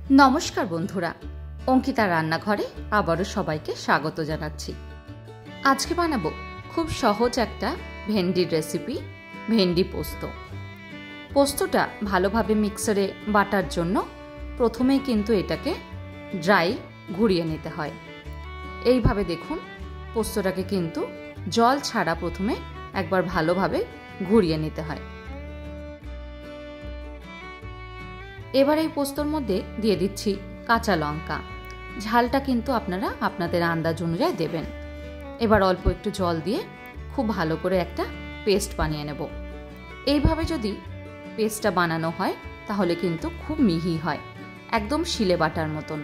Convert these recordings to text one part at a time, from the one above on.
नमस्कार बंधुरा अंकिता रान्नाघरे आबारो सबाइके स्वागत जानाच्छि। आजके बानाबो खूब सहज एकटा भेंडिर रेसिपि भेंडी पोस्तो। पोस्तोटा भालोभाबे मिक्सारे बाटार जोन्नो प्रथमेई किन्तु एटाके ड्राई घुरिये निते हय। एइभाबे देखुन पोस्तोटाके किन्तु जल छाड़ा प्रथमे एकबार भालोभाबे घुरिये निते हय। एबार এই পোস্তর মধ্যে দিয়ে দিচ্ছি কাঁচা লঙ্কা। ঝালটা কিন্তু আপনারা আপনাদের আন্দাজ অনুযায়ী দেবেন। এবার অল্প একটু জল দিয়ে খুব ভালো করে একটা পেস্ট বানিয়ে নেব। এইভাবে যদি পেস্টটা বানানো হয় তাহলে কিন্তু খুব মিহি হয়, একদম শিলে বাটার মতন।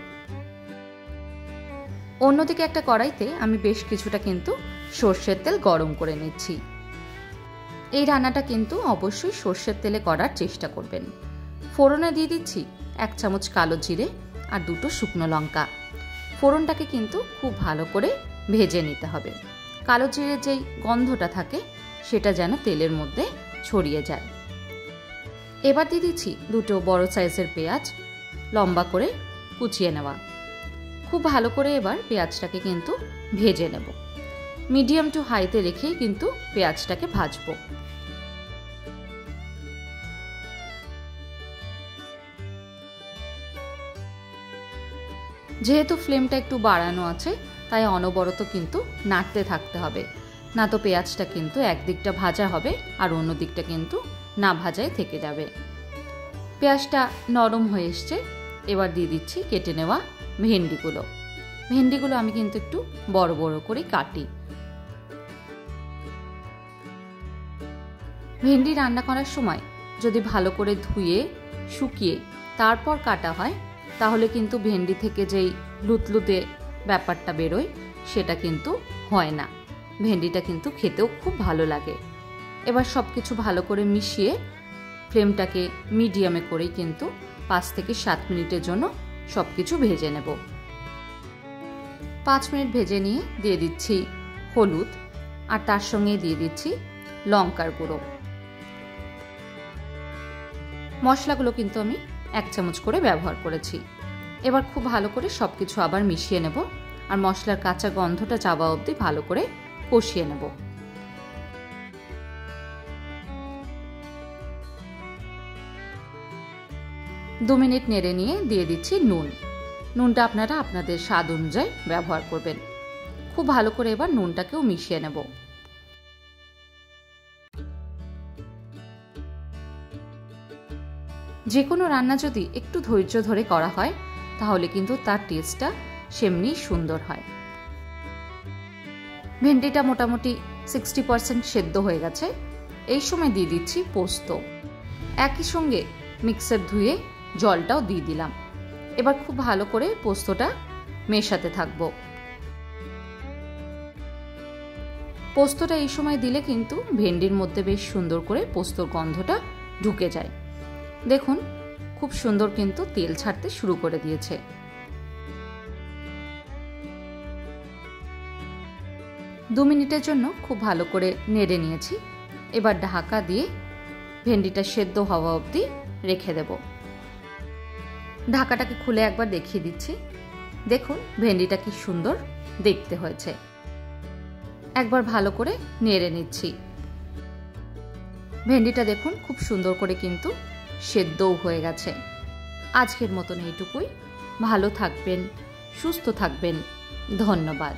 অন্যদিকে একটা কড়াইতে আমি বেশ কিছুটা কিন্তু সরষের তেল গরম করে নিচ্ছি। এই রান্নাটা কিন্তু অবশ্যই সরষের তেলে করার চেষ্টা করবেন। फोड़ने दिए दिच्छी 1 चामच कालो जिरे और 2 शुकनो लंका। फोड़नटाके किन्तु खूब भालो करे भेजे निते हबे। कालो जिरेर जेई गन्धटा थाके सेटा जेन तेलेर मध्य छड़िए जाय। एबार दिए दिच्छी 2 बड़ो साइजेर पेंयाज लम्बा करे कुचिए नेওয়া। खूब भालो करे एबार पेंयाजटाके किन्तु भेजे नेब। मिडियाम टू हाईते रेखेई किन्तु पेंयाजटाके भाजबो। যেহেতু ফ্লেমটা একটু বাড়ানো আছে তাই অনবরত কিন্তু নাড়তে থাকতে হবে, না তো পেঁয়াজটা কিন্তু একদিকটা ভাজা হবে আর অন্য দিকটা কিন্তু না ভাজায় থেকে যাবে। পেঁয়াজটা নরম হয়ে এসছে, এবার দিয়ে দিচ্ছি কেটে নেওয়া ভেন্ডিগুলো। ভেন্ডিগুলো আমি কিন্তু একটু বড় বড় করে কাটি। ভেন্ডি রান্না করার সময় যদি ভালো করে ধুয়ে শুকিয়ে তারপর কাটা হয় তাহলে কিন্তু ভেন্ডি থেকে যেই লুতলুতে ব্যাপারটা বেরোয় সেটা কিন্তু হয় না। ভেন্ডিটা কিন্তু খেতেও খুব ভালো লাগে। এবার সব কিছু ভালো করে মিশিয়ে ফ্লেমটাকে মিডিয়ামে করেই কিন্তু 5 থেকে 7 মিনিটের জন্য সব কিছু ভেজে নেব। 5 মিনিট ভেজে নিয়ে দিয়ে দিচ্ছি হলুদ আর তার সঙ্গে দিয়ে দিচ্ছি লঙ্কার গুঁড়ো। মশলাগুলো কিন্তু আমি 1 চামচ করে ব্যবহার করেছি। এবার খুব ভালো করে সবকিছু আবার মিশিয়ে নেব আর মশলার কাঁচা গন্ধটা যাওয়া অবধি ভালো করে কষিয়ে নেব। 2 মিনিট নেড়ে নিয়ে দিয়ে দিচ্ছি নুন। নুনটা আপনারা আপনাদের স্বাদ অনুযায়ী ব্যবহার করবেন। খুব ভালো করে এবার নুনটাকেও মিশিয়ে নেব। যে কোনো রান্না যদি একটু ধৈর্য ধরে করা হয় তাহলে কিন্তু তার টেস্টটা সেমনি সুন্দর হয়। ভেন্ডিটা মোটামুটি 60% সেদ্ধ হয়ে গেছে। এই সময় দিয়ে দিচ্ছি পোস্ত। একই সঙ্গে মিক্সার ধুয়ে জলটাও দিয়ে দিলাম। এবার খুব ভালো করে পোস্তটা মেশাতে থাকবো। পোস্তটা এই সময় দিলে কিন্তু ভেন্ডির মধ্যে বেশ সুন্দর করে পোস্তর গন্ধটা ঢুকে যায়। দেখুন খুব সুন্দর কিন্তু তেল ছাড়তে শুরু করে দিয়েছে। দু মিনিটের জন্য খুব ভালো করে নেড়ে নিয়েছি। এবার ঢাকা দিয়ে ভেন্ডিটা সেদ্ধ হওয়া অবধি রেখে দেব। ঢাকাটাকে খুলে একবার দেখিয়ে দিচ্ছি। দেখুন ভেন্ডিটা কি সুন্দর দেখতে হয়েছে। একবার ভালো করে নেড়ে নিচ্ছি। ভেন্ডিটা দেখুন খুব সুন্দর করে কিন্তু সেদ্ধও হয়ে গেছে। আজকের মতন এইটুকুই। ভালো থাকবেন, সুস্থ থাকবেন। ধন্যবাদ।